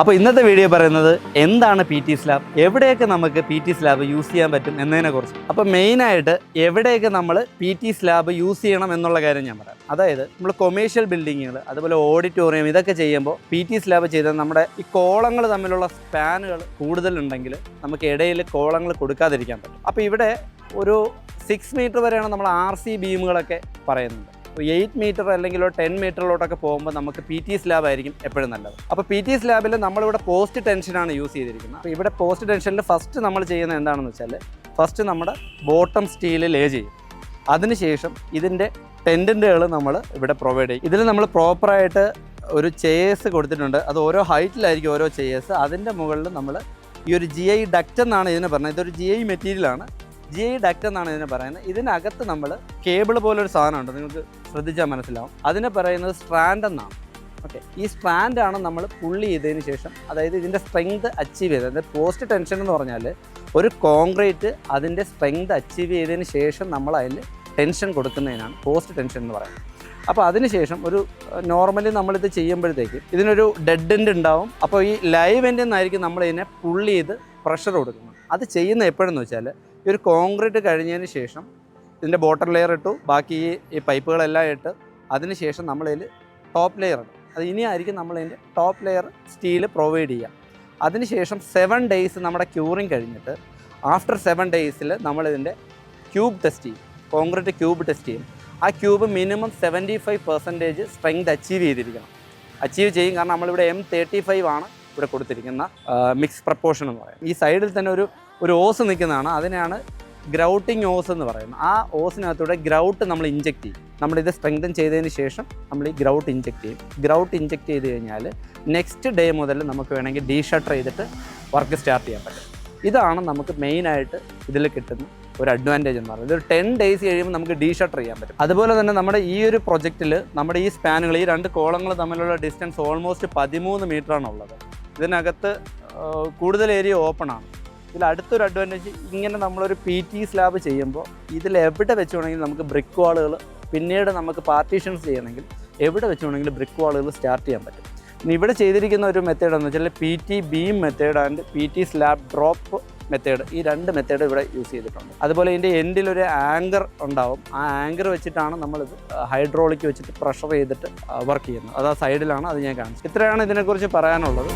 അപ്പോൾ ഇന്നത്തെ വീഡിയോ പറയുന്നത് എന്താണ് പി ടി സ്ലാബ്, എവിടെയൊക്കെ നമുക്ക് പി ടി സ്ലാബ് യൂസ് ചെയ്യാൻ പറ്റും എന്നതിനെക്കുറിച്ച്. അപ്പോൾ മെയിനായിട്ട് എവിടെയൊക്കെ നമ്മൾ പി ടി സ്ലാബ് യൂസ് ചെയ്യണം എന്നുള്ള കാര്യം ഞാൻ പറയാം. അതായത് നമ്മൾ കൊമേഴ്ഷ്യൽ ബിൽഡിങ്ങുകൾ, അതുപോലെ ഓഡിറ്റോറിയം, ഇതൊക്കെ ചെയ്യുമ്പോൾ പി ടി സ്ലാബ് ചെയ്താൽ നമ്മുടെ ഈ കോളങ്ങൾ തമ്മിലുള്ള സ്പാനുകൾ കൂടുതലുണ്ടെങ്കിൽ നമുക്ക് ഇടയിൽ കോളങ്ങൾ കൊടുക്കാതിരിക്കാൻ പറ്റും. അപ്പോൾ ഇവിടെ ഒരു 6 മീറ്റർ വരെയാണ് നമ്മൾ RC ബീമുകളൊക്കെ പറയുന്നത്. 8 മീറ്റർ അല്ലെങ്കിൽ 10 മീറ്ററിലോട്ടൊക്കെ പോകുമ്പോൾ നമുക്ക് പി ടി സ്ലാബ് ആയിരിക്കും എപ്പോഴും നല്ലത്. അപ്പോൾ പി ടി സ്ലാബിൽ നമ്മളിവിടെ പോസ്റ്റ് ടെൻഷനാണ് യൂസ് ചെയ്തിരിക്കുന്നത്. അപ്പോൾ ഇവിടെ പോസ്റ്റ് ടെൻഷനിൽ ഫസ്റ്റ് നമ്മൾ ചെയ്യുന്നത് എന്താണെന്ന് വെച്ചാൽ, ഫസ്റ്റ് നമ്മുടെ ബോട്ടം സ്റ്റീൽ ലേ ചെയ്യും. അതിനുശേഷം ഇതിൻ്റെ ടെൻഡൻറ്റുകൾ നമ്മൾ ഇവിടെ പ്രൊവൈഡ് ചെയ്യും. ഇതിൽ നമ്മൾ പ്രോപ്പറായിട്ട് ഒരു ചെയേഴ്സ് കൊടുത്തിട്ടുണ്ട്. അത് ഓരോ ഹൈറ്റിലായിരിക്കും ഓരോ ചെയേഴ്സ്. അതിൻ്റെ മുകളിൽ നമ്മൾ ഈ ഒരു GI ഡക്റ്റ് എന്നാണ് ഇതിനെ പറഞ്ഞത്. ഇതൊരു GI മെറ്റീരിയലാണ്. GI ഡക്റ്റ് എന്നാണ് ഇതിനെ പറയുന്നത്. ഇതിനകത്ത് നമ്മൾ കേബിൾ പോലൊരു സാധനമുണ്ട്, നിങ്ങൾക്ക് ശ്രദ്ധിച്ചാൽ മനസ്സിലാവും. അതിനെ പറയുന്നത് സ്ട്രാൻഡ് എന്നാണ്. ഓക്കെ, ഈ സ്ട്രാൻഡാണ് നമ്മൾ പുള്ളി ചെയ്തതിന് ശേഷം, അതായത് ഇതിൻ്റെ സ്ട്രെങ്ത് അച്ചീവ് ചെയ്തത്. അതായത് പോസ്റ്റ് ടെൻഷൻ എന്ന് പറഞ്ഞാൽ ഒരു കോൺക്രീറ്റ് അതിൻ്റെ സ്ട്രെങ്ത് അച്ചീവ് ചെയ്തതിന് ശേഷം നമ്മൾ അതിൽ ടെൻഷൻ കൊടുക്കുന്നതിനാണ് പോസ്റ്റ് ടെൻഷൻ എന്ന് പറയുന്നത്. അപ്പോൾ അതിനുശേഷം ഒരു നോർമലി നമ്മളിത് ചെയ്യുമ്പോഴത്തേക്ക് ഇതിനൊരു ഡെഡ് എൻഡ് ഉണ്ടാവും. അപ്പോൾ ഈ ലൈവ് എൻഡ് എന്നായിരിക്കും നമ്മളിതിനെ പുള്ളി ചെയ്ത് പ്രഷർ കൊടുക്കുന്നത്. അത് ചെയ്യുന്ന എപ്പോഴെന്ന് വെച്ചാൽ, ഈ ഒരു കോൺക്രീറ്റ് കഴിഞ്ഞതിന് ശേഷം ഇതിൻ്റെ ബോട്ടം ലെയർ ഇട്ടു, ബാക്കി ഈ പൈപ്പുകളെല്ലാം ഇട്ട് അതിനുശേഷം നമ്മളതിൽ ടോപ്പ് ലെയർ ഇടും. അത് ഇനിയായിരിക്കും നമ്മളതിൻ്റെ ടോപ്പ് ലെയർ സ്റ്റീൽ പ്രൊവൈഡ് ചെയ്യുക. അതിനുശേഷം 7 ഡേയ്സ് നമ്മുടെ ക്യൂറിങ് കഴിഞ്ഞിട്ട് ആഫ്റ്റർ 7 ഡേയ്സിൽ നമ്മളിതിൻ്റെ ക്യൂബ് ടെസ്റ്റ് ചെയ്യും, കോൺക്രീറ്റ് ക്യൂബ് ടെസ്റ്റ് ചെയ്യും. ആ ക്യൂബ് മിനിമം 75% സ്ട്രെങ്ത് അച്ചീവ് ചെയ്തിരിക്കണം. അച്ചീവ് ചെയ്യും, കാരണം നമ്മളിവിടെ M35 ആണ് ഇവിടെ കൊടുത്തിരിക്കുന്ന മിക്സ് പ്രപ്പോർഷൻ എന്ന് പറയും. ഈ സൈഡിൽ തന്നെ ഒരു ഓസ് നിൽക്കുന്നതാണ്, അതിനാണ് ഗ്രൗട്ടിങ് ഓസ് എന്ന് പറയുന്നത്. ആ ഓസിനകത്തൂടെ ഗ്രൗട്ട് നമ്മൾ ഇഞ്ചെക്ട് ചെയ്യും. നമ്മളിത് സ്ട്രെങ്തൻ ചെയ്തതിന് ശേഷം നമ്മൾ ഈ ഗ്രൗട്ട് ഇഞ്ചെക്ട് ചെയ്യും. ഗ്രൗട്ട് ഇഞ്ചെക്ട് ചെയ്ത് കഴിഞ്ഞാൽ നെക്സ്റ്റ് ഡേ മുതൽ നമുക്ക് വേണമെങ്കിൽ ഡീഷട്ടർ ചെയ്തിട്ട് വർക്ക് സ്റ്റാർട്ട് ചെയ്യാൻ പറ്റും. ഇതാണ് നമുക്ക് മെയിനായിട്ട് ഇതിൽ കിട്ടുന്ന ഒരു അഡ്വാൻറ്റേജ് എന്ന് പറയുന്നത്. ഒരു 10 ഡേയ്സ് കഴിയുമ്പോൾ നമുക്ക് ഡീഷട്ടർ ചെയ്യാൻ പറ്റും. അതുപോലെ തന്നെ നമ്മുടെ ഈ ഒരു പ്രൊജക്റ്റിൽ നമ്മുടെ ഈ സ്പാനുകൾ, ഈ 2 കോളങ്ങൾ തമ്മിലുള്ള ഡിസ്റ്റൻസ് ഓൾമോസ്റ്റ് 13 മീറ്ററാണ് ഉള്ളത്. ഇതിനകത്ത് കൂടുതൽ ഏരിയ ഓപ്പൺ ആണ്. ഇതിൽ അടുത്തൊരു അഡ്വാൻറ്റേജ്, ഇങ്ങനെ നമ്മളൊരു പി ടി സ്ലാബ് ചെയ്യുമ്പോൾ ഇതിൽ എവിടെ വെച്ച് വേണമെങ്കിൽ നമുക്ക് ബ്രിക്ക് വാളുകൾ, പിന്നീട് നമുക്ക് പാർട്ടീഷൻസ് ചെയ്യണമെങ്കിൽ എവിടെ വെച്ച് വേണമെങ്കിൽ ബ്രിക്ക് വാളുകൾ സ്റ്റാർട്ട് ചെയ്യാൻ പറ്റും. ഇനി ഇവിടെ ചെയ്തിരിക്കുന്ന ഒരു മെത്തേഡ് എന്ന് വെച്ചാൽ PT beam method and PT slab drop method. ഈ 2 മെത്തേഡ് ഇവിടെ യൂസ് ചെയ്തിട്ടുണ്ട്. അതുപോലെ ഇതിൻ്റെ എൻഡിലൊരു ആങ്കർ ഉണ്ടാവും. ആ ആങ്കർ വെച്ചിട്ടാണ് നമ്മളിത് ഹൈഡ്രോളിക് വെച്ചിട്ട് പ്രഷർ ചെയ്തിട്ട് വർക്ക് ചെയ്യുന്നത്. അത് ആ സൈഡിലാണ്, അത് ഞാൻ കാണിച്ചു. ഇത്രയാണ് ഇതിനെക്കുറിച്ച് പറയാനുള്ളത്.